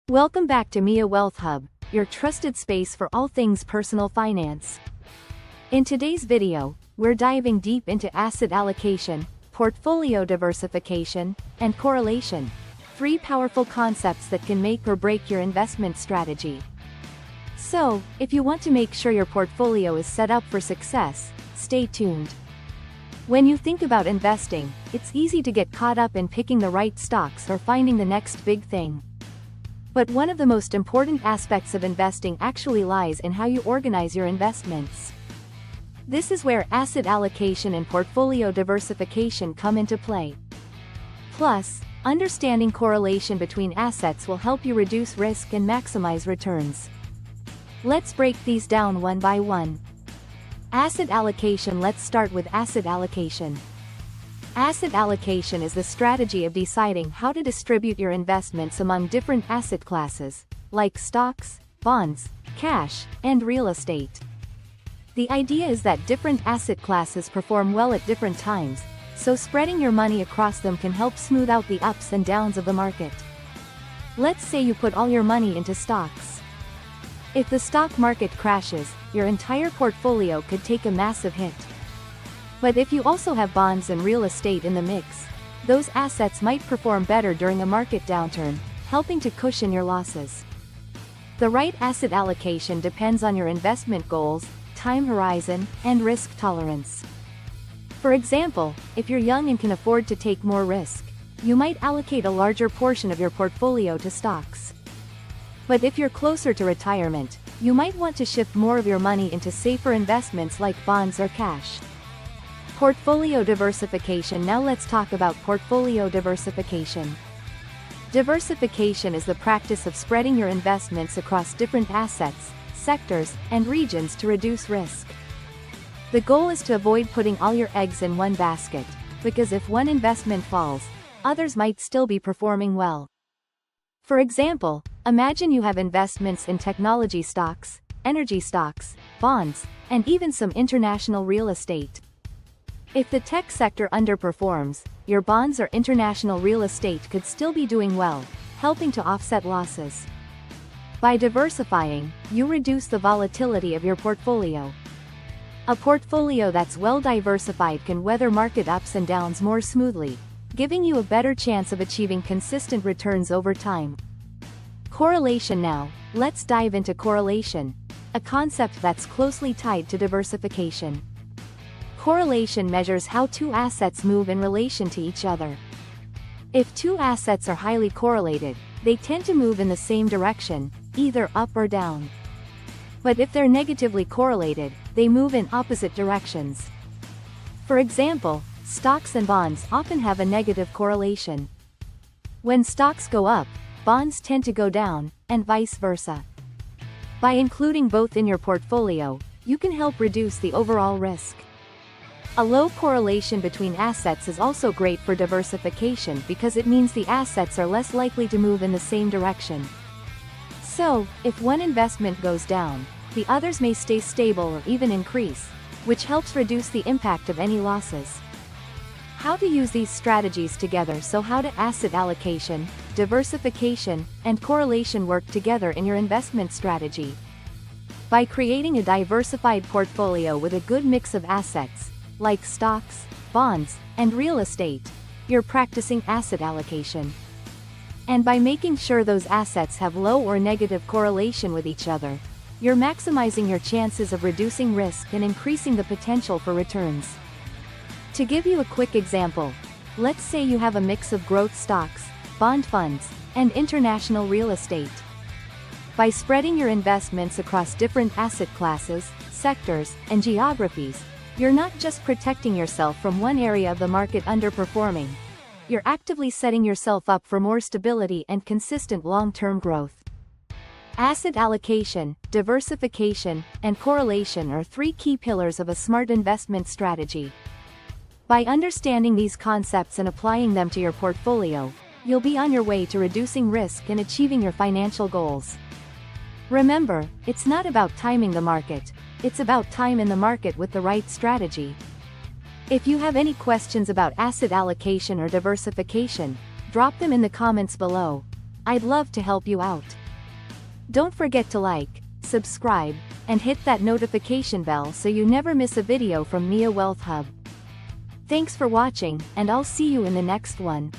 Welcome back to Mia Wealth Hub, your trusted space for all things personal finance. In today's video, we're diving deep into asset allocation, portfolio diversification, and correlation, three powerful concepts that can make or break your investment strategy. So, if you want to make sure your portfolio is set up for success, stay tuned. When you think about investing, it's easy to get caught up in picking the right stocks or finding the next big thing. But one of the most important aspects of investing actually lies in how you organize your investments. This is where asset allocation and portfolio diversification come into play. Plus, understanding correlation between assets will help you reduce risk and maximize returns. Let's break these down one by one. Asset allocation. Let's start with asset allocation. Asset allocation is the strategy of deciding how to distribute your investments among different asset classes, like stocks, bonds, cash, and real estate. The idea is that different asset classes perform well at different times, so spreading your money across them can help smooth out the ups and downs of the market. Let's say you put all your money into stocks. If the stock market crashes, your entire portfolio could take a massive hit. But if you also have bonds and real estate in the mix, those assets might perform better during a market downturn, helping to cushion your losses. The right asset allocation depends on your investment goals, time horizon, and risk tolerance. For example, if you're young and can afford to take more risk, you might allocate a larger portion of your portfolio to stocks. But if you're closer to retirement, you might want to shift more of your money into safer investments like bonds or cash. Portfolio diversification. Now let's talk about portfolio diversification. Diversification is the practice of spreading your investments across different assets, sectors, and regions to reduce risk. The goal is to avoid putting all your eggs in one basket, because if one investment falls, others might still be performing well. For example, imagine you have investments in technology stocks, energy stocks, bonds, and even some international real estate. If the tech sector underperforms, your bonds or international real estate could still be doing well, helping to offset losses. By diversifying, you reduce the volatility of your portfolio. A portfolio that's well diversified can weather market ups and downs more smoothly, giving you a better chance of achieving consistent returns over time. Correlation. Now, let's dive into correlation, a concept that's closely tied to diversification. Correlation measures how two assets move in relation to each other. If two assets are highly correlated, they tend to move in the same direction, either up or down. But if they're negatively correlated, they move in opposite directions. For example, stocks and bonds often have a negative correlation. When stocks go up, bonds tend to go down, and vice versa. By including both in your portfolio, you can help reduce the overall risk. A low correlation between assets is also great for diversification because it means the assets are less likely to move in the same direction. So, if one investment goes down, the others may stay stable or even increase, which helps reduce the impact of any losses. How to use these strategies together. So how do asset allocation, diversification, and correlation work together in your investment strategy? By creating a diversified portfolio with a good mix of assets, like stocks, bonds, and real estate, you're practicing asset allocation. And by making sure those assets have low or negative correlation with each other, you're maximizing your chances of reducing risk and increasing the potential for returns. To give you a quick example, let's say you have a mix of growth stocks, bond funds, and international real estate. By spreading your investments across different asset classes, sectors, and geographies, you're not just protecting yourself from one area of the market underperforming, you're actively setting yourself up for more stability and consistent long-term growth. Asset allocation, diversification, and correlation are three key pillars of a smart investment strategy. By understanding these concepts and applying them to your portfolio, you'll be on your way to reducing risk and achieving your financial goals. Remember, it's not about timing the market, it's about time in the market with the right strategy. If you have any questions about asset allocation or diversification, drop them in the comments below. I'd love to help you out. Don't forget to like, subscribe, and hit that notification bell so you never miss a video from Mia Wealth Hub. Thanks for watching, and I'll see you in the next one.